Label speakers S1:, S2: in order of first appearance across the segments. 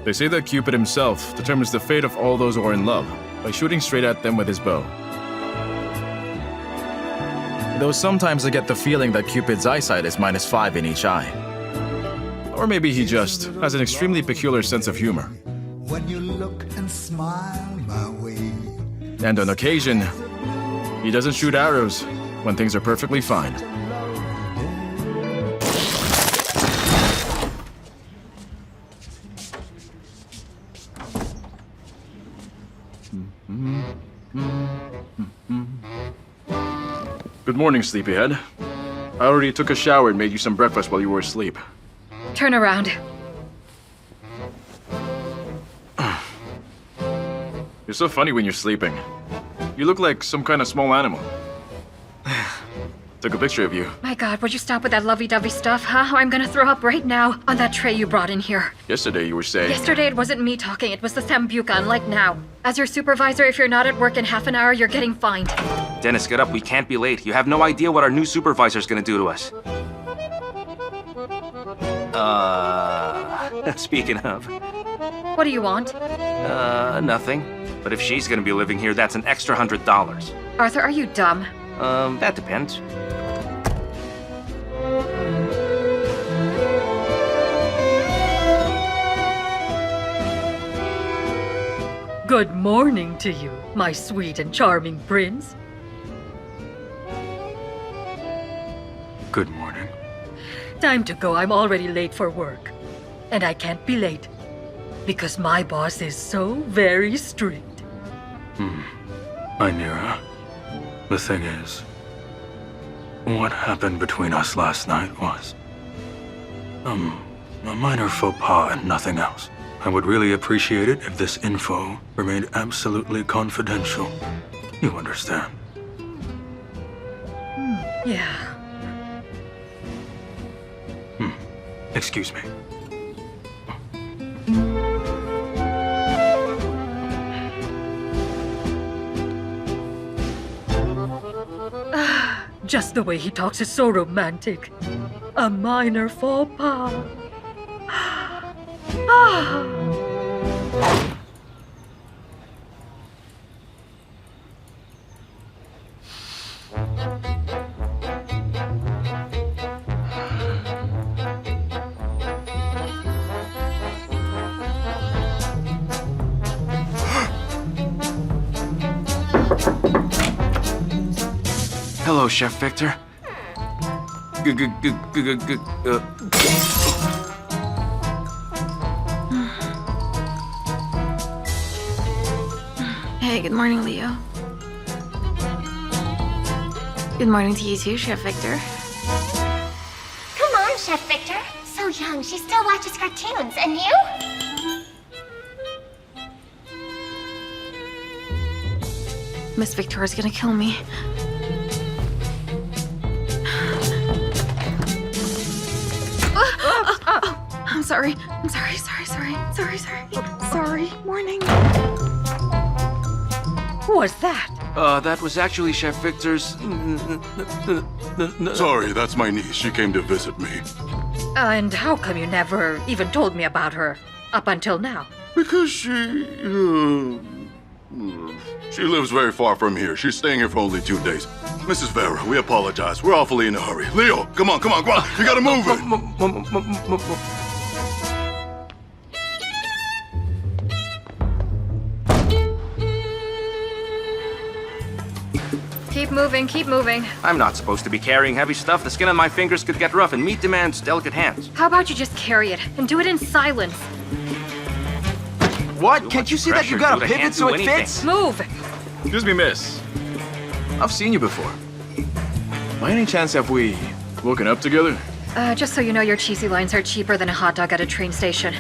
S1: They say that Cupid himself determines the fate of all those who are in love by shooting straight at them with his bow. Though sometimes I get the feeling that Cupid's eyesight is -5 in each eye. Or maybe he just has an extremely peculiar sense of humor.
S2: When you look and smile my way.
S1: And on occasion, he doesn't shoot arrows when things are perfectly fine. Good morning, sleepyhead. I already took a shower and made you some breakfast while you were asleep.
S3: Turn around.
S1: You're so funny when you're sleeping. You look like some kind of small animal. Took a picture of you.
S3: My God, would you stop with that lovey-dovey stuff, huh? I'm gonna throw up right now on that tray you brought in here.
S1: Yesterday you were saying...
S3: Yesterday it wasn't me talking, it was the Sambuca, unlike now. As your supervisor, if you're not at work in half an hour, you're getting fined.
S4: Dennis, get up. We can't be late. You have no idea what our new supervisor's gonna do to us. Speaking of...
S3: What do you want?
S4: Nothing. But if she's gonna be living here, that's an extra $100.
S3: Arthur, are you dumb?
S4: That depends.
S3: Good morning to you, my sweet and charming prince.
S1: Good morning.
S3: Time to go, I'm already late for work. And I can't be late, because my boss is so very strict.
S5: Inira, the thing is, what happened between us last night was, a minor faux pas and nothing else. I would really appreciate it if this info remained absolutely confidential. You understand?
S3: Yeah.
S5: Excuse me.
S3: Just the way he talks is so romantic. A minor faux pas.
S4: Hello, Chef Victor.
S6: Hey, good morning, Leo. Good morning to you too, Chef Victor.
S7: Come on, Chef Victor. So young, she still watches cartoons. And you?
S6: Miss Victoria's gonna kill me. I'm sorry. I'm sorry. Sorry. Morning.
S3: Who was that?
S4: That was actually Chef Victor's...
S8: Sorry, that's my niece. She came to visit me.
S3: And how come you never even told me about her up until now?
S8: Because she lives very far from here. She's staying here for only 2 days. Mrs. Vera, we apologize. We're awfully in a hurry. Leo, come on. You gotta move it.
S3: Keep moving.
S4: I'm not supposed to be carrying heavy stuff. The skin on my fingers could get rough, and meat demands delicate hands.
S3: How about you just carry it and do it in silence?
S4: What? Can't you see that you got a pivot so it fits?
S3: Move!
S1: Excuse me, miss. I've seen you before. By any chance have we woken up together?
S3: Just so you know, your cheesy lines are cheaper than a hot dog at a train station.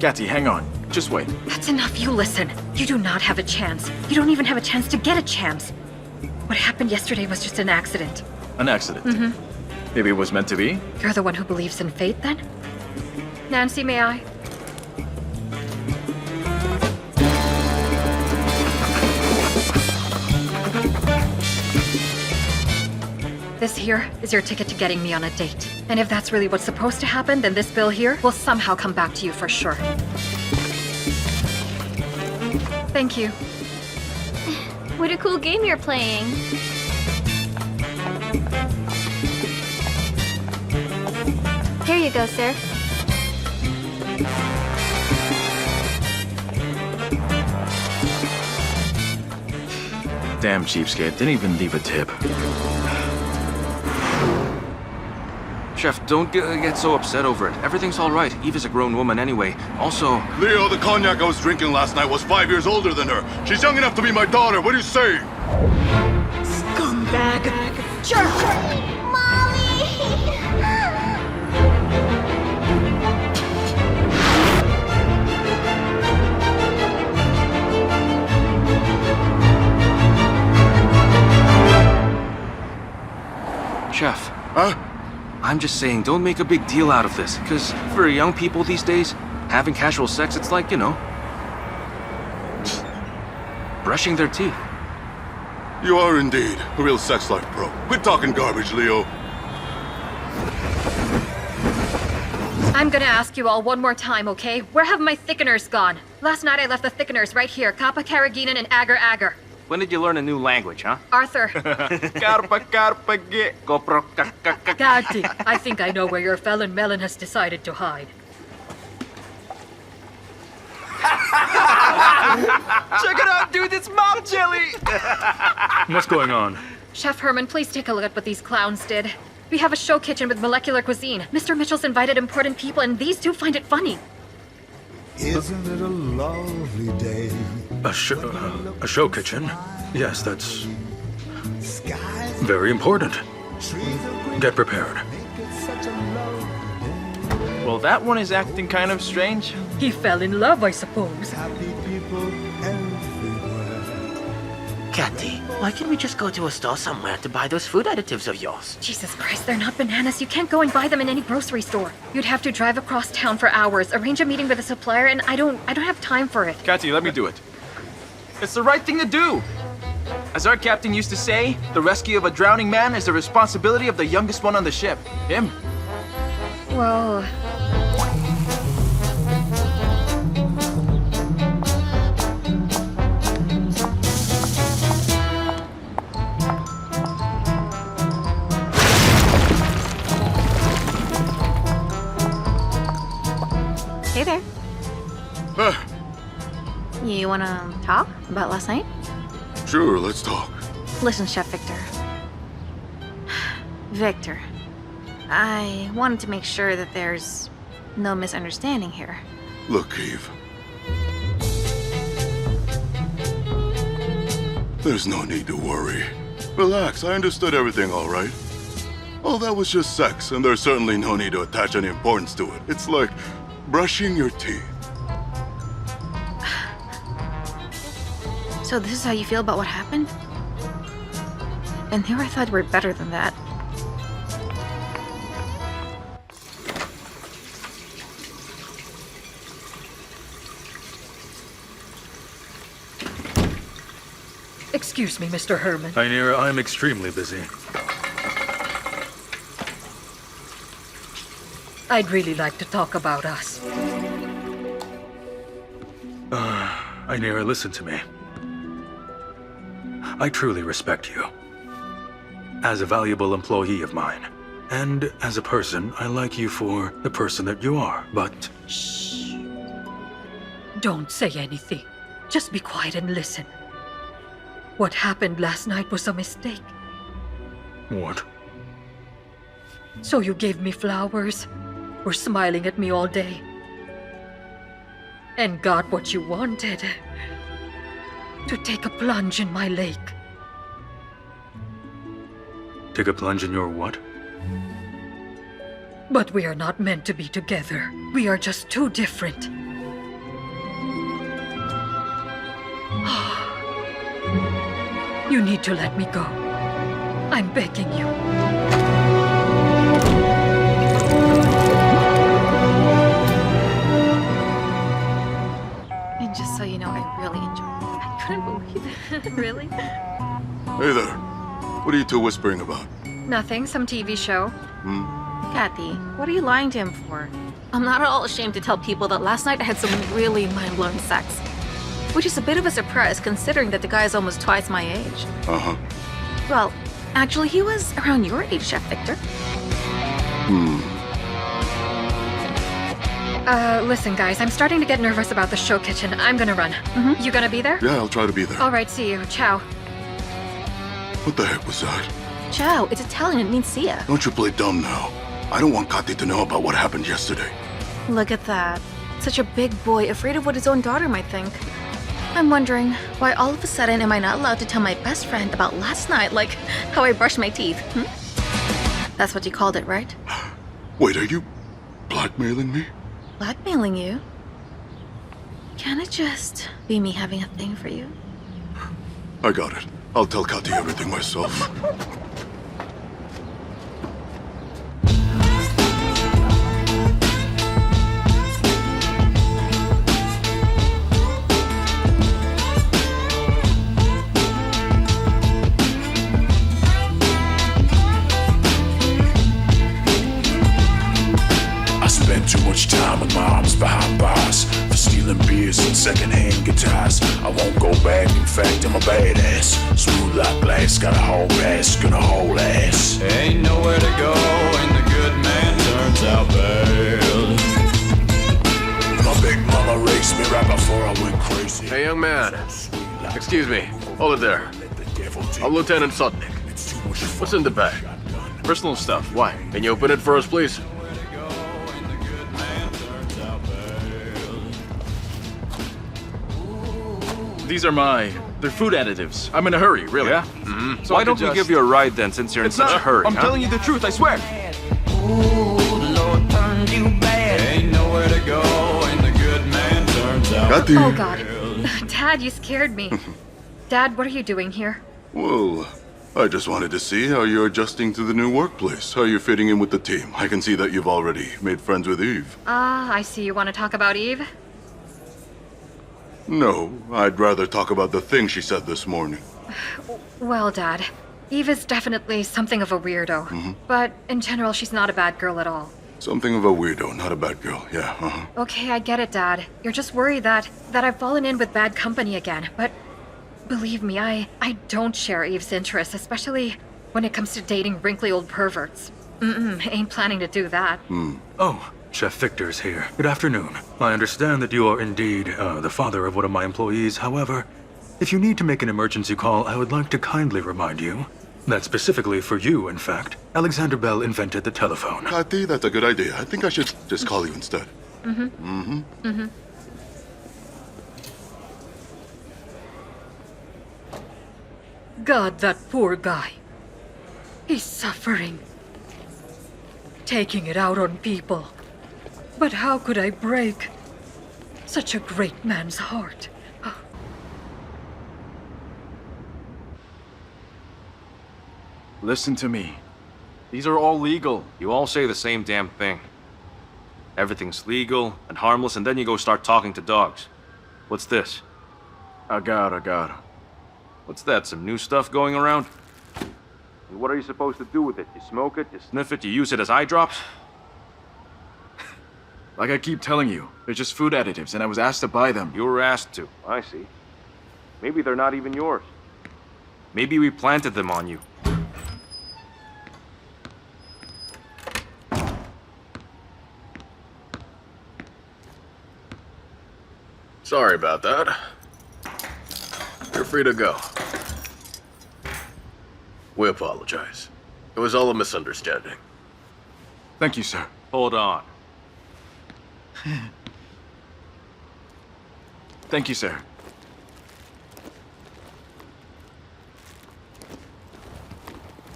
S1: Katy, hang on. Just wait.
S3: That's enough, you listen. You do not have a chance. You don't even have a chance to get a chance. What happened yesterday was just an accident.
S1: An accident? Maybe it was meant to be?
S3: You're the one who believes in fate, then? Nancy, may I? This here is your ticket to getting me on a date.
S6: And if that's really what's supposed to happen, then this bill here will somehow come back to you for sure. Thank you.
S7: What a cool game you're playing. Here you go, sir.
S1: Damn cheapskate, didn't even leave a tip.
S4: Chef, don't get so upset over it. Everything's all right. Eve is a grown woman anyway. Also,
S8: Leo, the cognac I was drinking last night was 5 years older than her. She's young enough to be my daughter. What do you say?
S3: Scumbag! Jerk!
S7: Molly!
S4: Chef,
S8: Huh?
S4: I'm just saying, don't make a big deal out of this. Because for young people these days, having casual sex, it's like, brushing their teeth.
S8: You are indeed a real sex life pro. Quit talking garbage, Leo.
S6: I'm gonna ask you all one more time, okay? Where have my thickeners gone? Last night I left the thickeners right here, Kappa Carrageenan and Agar Agar.
S4: When did you learn a new language, huh?
S6: Arthur.
S3: Katy, I think I know where your felon melon has decided to hide.
S9: Check it out, dude! It's mob jelly!
S5: What's going on?
S6: Chef Herman, please take a look at what these clowns did. We have a show kitchen with molecular cuisine. Mr. Mitchell's invited important people, and these two find it funny.
S2: Isn't it a lovely day?
S5: A show kitchen? Yes, that's
S2: Skies,
S5: very important.
S2: trees are green.
S5: Get prepared.
S2: Make it such a lovely day.
S9: Well, that one is acting kind of strange.
S3: He fell in love, I suppose.
S2: Happy people everywhere.
S10: Katy, why can't we just go to a store somewhere to buy those food additives of yours?
S6: Jesus Christ, they're not bananas. You can't go and buy them in any grocery store. You'd have to drive across town for hours, arrange a meeting with a supplier, and I don't have time for it.
S9: Katy, let me do it. It's the right thing to do. As our captain used to say, the rescue of a drowning man is the responsibility of the youngest one on the ship. Him.
S6: Well, hey there. You wanna talk about last night?
S8: Sure, let's talk.
S6: Listen, Chef Victor. Victor, I wanted to make sure that there's no misunderstanding here.
S8: Look, Eve. There's no need to worry. Relax, I understood everything all right. Oh, that was just sex, and there's certainly no need to attach any importance to it. It's like brushing your teeth.
S6: So this is how you feel about what happened? And here I thought we were better than that.
S3: Excuse me, Mr. Herman.
S5: Ainira, I'm extremely busy.
S3: I'd really like to talk about us.
S5: Ainira, listen to me. I truly respect you. As a valuable employee of mine. And as a person, I like you for the person that you are, but...
S3: Shh. Don't say anything. Just be quiet and listen. What happened last night was a mistake.
S5: What?
S3: So you gave me flowers, were smiling at me all day, and got what you wanted. To take a plunge in my lake.
S5: Take a plunge in your what?
S3: But we are not meant to be together. We are just too different. You need to let me go. I'm begging you.
S6: And just so you know, I really enjoyed it. I couldn't believe it. Really?
S8: Hey there. What are you two whispering about?
S6: Nothing, some TV show.
S11: Katy, what are you lying to him for? I'm not at all ashamed to tell people that last night I had some really mind-blowing sex. Which is a bit of a surprise considering that the guy is almost twice my age.
S8: Uh-huh.
S11: Well, actually, he was around your age, Chef Victor.
S6: Listen, guys, I'm starting to get nervous about the show kitchen. I'm gonna run. You gonna be there?
S8: Yeah, I'll try to be there.
S6: All right, see you. Ciao.
S8: What the heck was that?
S11: Ciao, it's Italian, it means see ya.
S8: Don't you play dumb now. I don't want Katy to know about what happened yesterday.
S11: Look at that. Such a big boy, afraid of what his own daughter might think. I'm wondering, why all of a sudden am I not allowed to tell my best friend about last night, like how I brushed my teeth, That's what you called it, right?
S8: Wait, are you blackmailing me?
S11: Blackmailing you? Can it just be me having a thing for you?
S8: I got it. I'll tell Katy everything myself.
S12: Too much time with moms behind bars for stealing beers and secondhand guitars. I won't go back, in fact, I'm a badass. Smooth like glass, got a whole pass, gonna hold ass.
S13: Ain't nowhere to go when the good man turns out bad.
S12: My big mama raised me right before I went crazy.
S14: Hey, young man. Excuse me. Hold it there. I'm Lieutenant Sutnick. What's in the bag?
S1: Personal stuff. Why?
S14: Can you open it for us, please?
S1: These are they're food additives. I'm in a hurry, really.
S4: Yeah?
S1: So
S4: Why
S1: I could
S4: don't we give you a ride then, since you're in such a hurry,
S9: I'm telling you the truth, I swear.
S13: Ain't nowhere to go when the good man turns out.
S8: Katy!
S6: Oh, God. Dad, you scared me. Dad, what are you doing here?
S8: Well, I just wanted to see how you're adjusting to the new workplace, how you're fitting in with the team. I can see that you've already made friends with Eve.
S6: I see you want to talk about Eve.
S8: No, I'd rather talk about the thing she said this morning.
S6: Well, Dad, Eve is definitely something of a weirdo. But in general, she's not a bad girl at all.
S8: Something of a weirdo, not a bad girl. Yeah,
S6: Okay, I get it, Dad. You're just worried that I've fallen in with bad company again. But believe me, I don't share Eve's interests, especially when it comes to dating wrinkly old perverts. Ain't planning to do that.
S5: Oh, Chef Victor's here. Good afternoon. I understand that you are indeed the father of one of my employees. However, if you need to make an emergency call, I would like to kindly remind you that specifically for you, in fact, Alexander Bell invented the telephone.
S8: Katy, that's a good idea. I think I should just call you instead.
S3: God, that poor guy. He's suffering. Taking it out on people. But how could I break such a great man's heart?
S1: Listen to me. These are all legal.
S4: You all say the same damn thing. Everything's legal and harmless, and then you go start talking to dogs. What's this?
S1: Agar.
S4: What's that, some new stuff going around? And what are you supposed to do with it? You smoke it, you sniff it, you use it as eye drops?
S1: Like I keep telling you, they're just food additives, and I was asked to buy them.
S4: You were asked to. I see. Maybe they're not even yours. Maybe we planted them on you.
S14: Sorry about that. You're free to go. We apologize. It was all a misunderstanding.
S1: Thank you, sir.
S4: Hold on.
S1: Thank you, sir.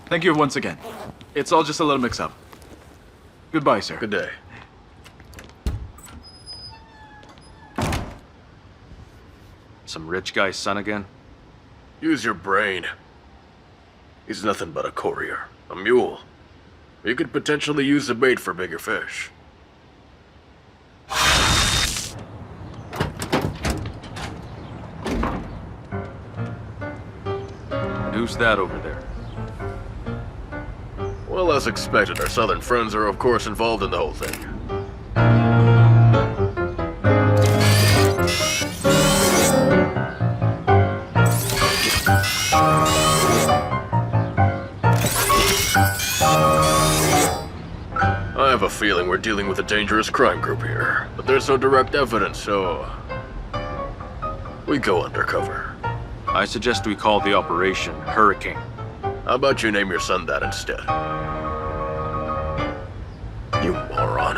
S1: Thank you once again. It's all just a little mix-up. Goodbye, sir.
S14: Good day.
S4: Some rich guy's son again?
S14: Use your brain. He's nothing but a courier, a mule. You could potentially use the bait for bigger fish.
S4: Who's that over there?
S14: Well, as expected, our southern friends are of course involved in the whole thing. I have a feeling we're dealing with a dangerous crime group here, but there's no direct evidence, so we go undercover.
S4: I suggest we call the operation Hurricane.
S14: How about you name your son that instead? You moron.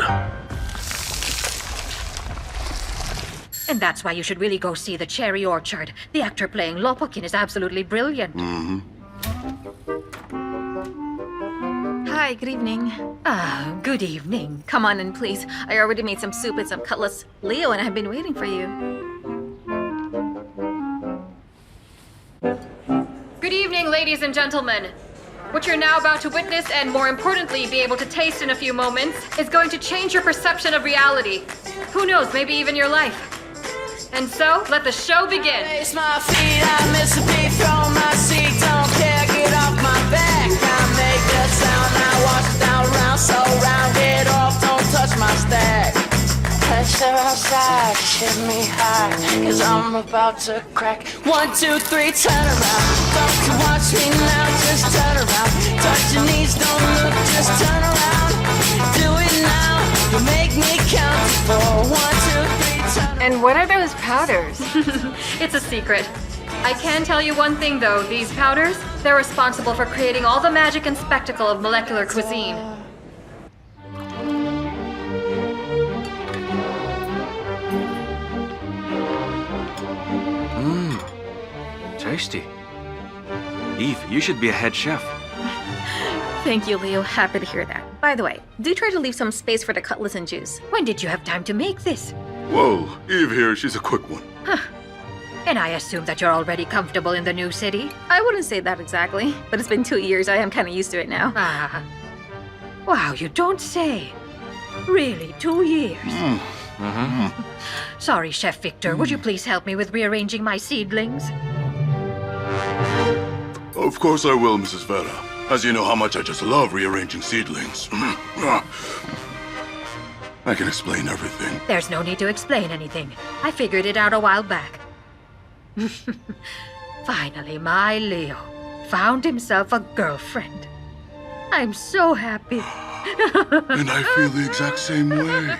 S3: And that's why you should really go see The Cherry Orchard. The actor playing Lopokin is absolutely brilliant.
S8: Mm-hmm.
S11: Hi, good evening.
S3: Ah, good evening.
S11: Come on in, please. I already made some soup and some cutlets. Leo and I have been waiting for you.
S6: Good evening, ladies and gentlemen. What you're now about to witness, and more importantly, be able to taste in a few moments, is going to change your perception of reality. Who knows, maybe even your life. And so, let the show begin.
S15: Place my feet, I miss a beat from my seat. Don't care, get off my back. I make a sound, I watch it down round, so round. Get off, don't touch my stack. Pressure outside, shit me high, cause I'm about to crack. 1, 2, 3, turn around. Don't you watch me now, just turn around. Touch your knees, don't look, just turn around. Do it now, you make me count to 4. 1, 2, 3, turn around.
S6: And what are those powders? It's a secret. I can tell you one thing though, these powders, they're responsible for creating all the magic and spectacle of molecular cuisine.
S4: Tasty. Eve, you should be a head chef.
S11: Thank you, Leo. Happy to hear that. By the way, do try to leave some space for the cutlets and juice.
S3: When did you have time to make this?
S8: Whoa, Eve here, she's a quick one.
S3: And I assume that you're already comfortable in the new city?
S11: I wouldn't say that exactly, but it's been 2 years. I am kind of used to it now.
S3: Ah. Wow, you don't say. Really, 2 years? Sorry, Chef Victor. Would you please help me with rearranging my seedlings?
S8: Of course I will, Mrs. Vera. As you know how much I just love rearranging seedlings. I can explain everything.
S3: There's no need to explain anything. I figured it out a while back. Finally, my Leo found himself a girlfriend. I'm so happy.
S8: And I feel the exact same way.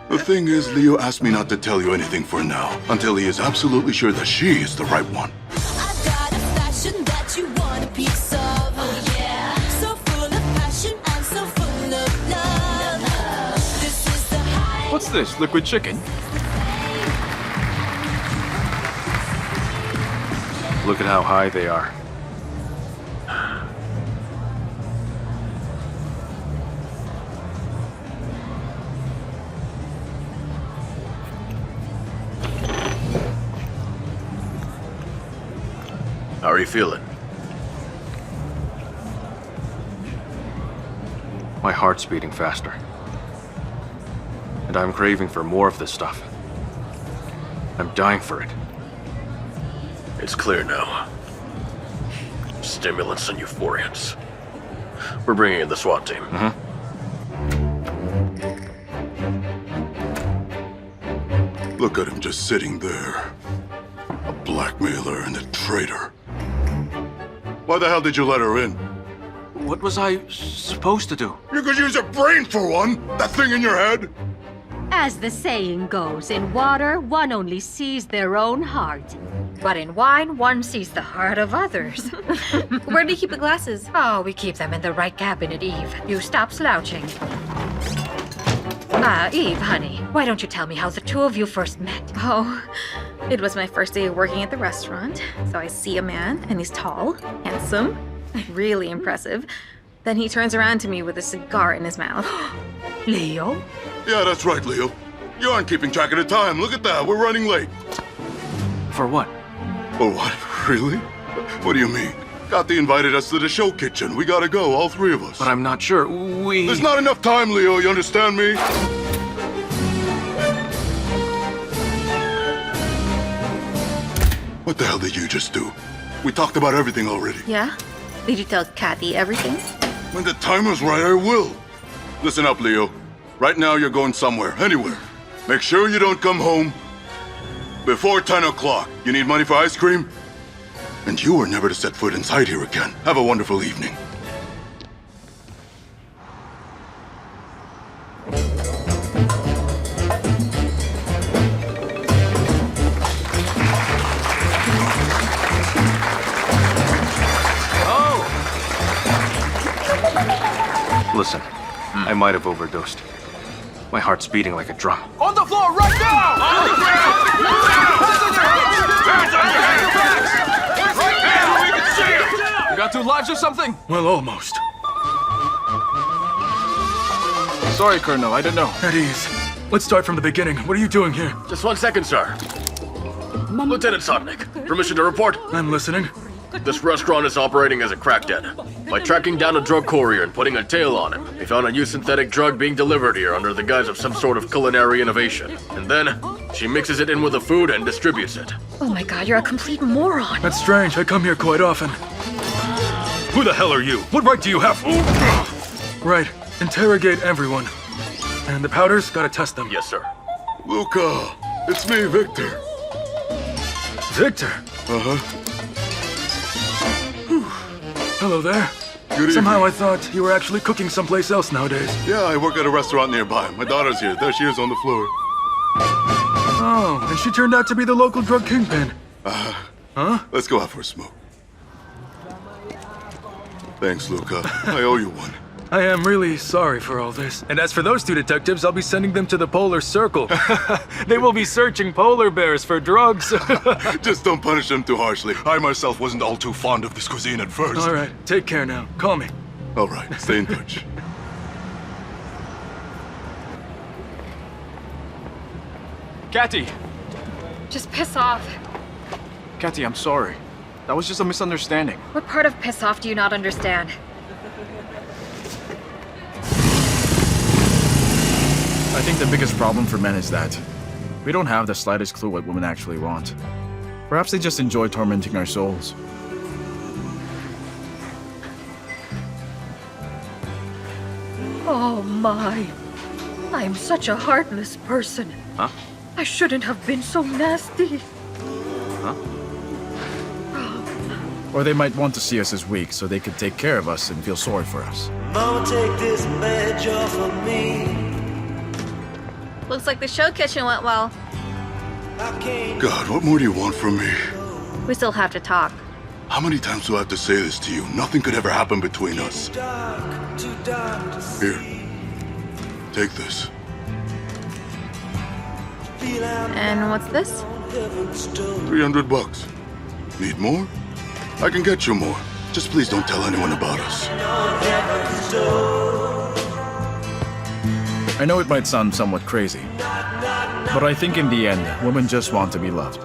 S8: The thing is, Leo asked me not to tell you anything for now, until he is absolutely sure that she is the right one.
S15: I've got a fashion that you want a piece of. Oh yeah. So full of passion and so full of love. This is the high.
S4: What's this, liquid chicken? Look at how high they are.
S14: How are you feeling?
S4: My heart's beating faster. And I'm craving for more of this stuff. I'm dying for it.
S14: It's clear now. Stimulants and euphoriants. We're bringing in the SWAT team.
S8: Look at him just sitting there. A blackmailer and a traitor. Why the hell did you let her in?
S4: What was I supposed to do?
S8: You could use your brain for one! That thing in your head!
S3: As the saying goes, in water, one only sees their own heart. But in wine, one sees the heart of others.
S11: Where do you keep the glasses?
S3: Oh, we keep them in the right cabinet, Eve. You stop slouching. Eve, honey, why don't you tell me how the two of you first met?
S11: Oh, it was my first day working at the restaurant. So I see a man, and he's tall, handsome, really impressive. Then he turns around to me with a cigar in his mouth.
S3: Leo?
S8: Yeah, that's right, Leo. You aren't keeping track of the time. Look at that. We're running late.
S4: For what?
S8: For what? Really? What do you mean? Katy invited us to the show kitchen. We gotta go, all three of us.
S4: But I'm not sure.
S8: There's not enough time, Leo. You understand me? What the hell did you just do? We talked about everything already.
S11: Yeah? Did you tell Katy everything?
S8: When the time is right, I will. Listen up, Leo. Right now, you're going somewhere, anywhere. Make sure you don't come home before 10 o'clock. You need money for ice cream? And you are never to set foot inside here again. Have a wonderful evening.
S4: Listen, I might have overdosed. My heart's beating like a drum.
S9: On the floor right now! On the ground! Hands on your head! Right now! We can see it! You got 2 lives or something?
S5: Well, almost.
S1: Sorry, Colonel, I didn't know.
S5: At ease. Let's start from the beginning. What are you doing here?
S14: Just 1 second, sir. Lieutenant Sotnik, permission to report?
S5: I'm listening.
S14: This restaurant is operating as a crack den. By tracking down a drug courier and putting a tail on him, we found a new synthetic drug being delivered here under the guise of some sort of culinary innovation. And then, she mixes it in with the food and distributes it.
S6: Oh my god, you're a complete moron.
S5: That's strange. I come here quite often. Who the hell are you? What right do you have? Right. Interrogate everyone. And the powders, gotta test them.
S14: Yes, sir.
S8: Luca, it's me, Victor.
S5: Victor?
S8: Uh-huh.
S5: Hello there.
S8: Good
S5: Somehow
S8: evening.
S5: I thought you were actually cooking someplace else nowadays.
S8: Yeah, I work at a restaurant nearby. My daughter's here. There she is on the floor.
S5: Oh, and she turned out to be the local drug kingpin. Huh?
S8: Let's go out for a smoke. Thanks, Luca. I owe you one.
S5: I am really sorry for all this. And as for those 2 detectives, I'll be sending them to the Polar Circle. They will be searching polar bears for drugs.
S8: Just don't punish them too harshly. I myself wasn't all too fond of this cuisine at first.
S5: All right, take care now. Call me.
S8: All right, stay in touch.
S9: Katy!
S6: Just piss off.
S9: Katy, I'm sorry. That was just a misunderstanding.
S6: What part of piss off do you not understand?
S1: I think the biggest problem for men is that we don't have the slightest clue what women actually want. Perhaps they just enjoy tormenting our souls.
S3: Oh my. I'm such a heartless person.
S4: Huh?
S3: I shouldn't have been so nasty.
S4: Huh?
S1: Or they might want to see us as weak so they could take care of us and feel sorry for us.
S15: Mama, take this badge off of me.
S11: Looks like the show kitchen went well.
S8: God, what more do you want from me?
S11: We still have to talk.
S8: How many times do I have to say this to you? Nothing could ever happen between us. Here. Take this.
S11: And what's this?
S8: $300. Need more? I can get you more. Just please don't tell anyone about us.
S1: I know it might sound somewhat crazy, but I think in the end, women just want to be loved.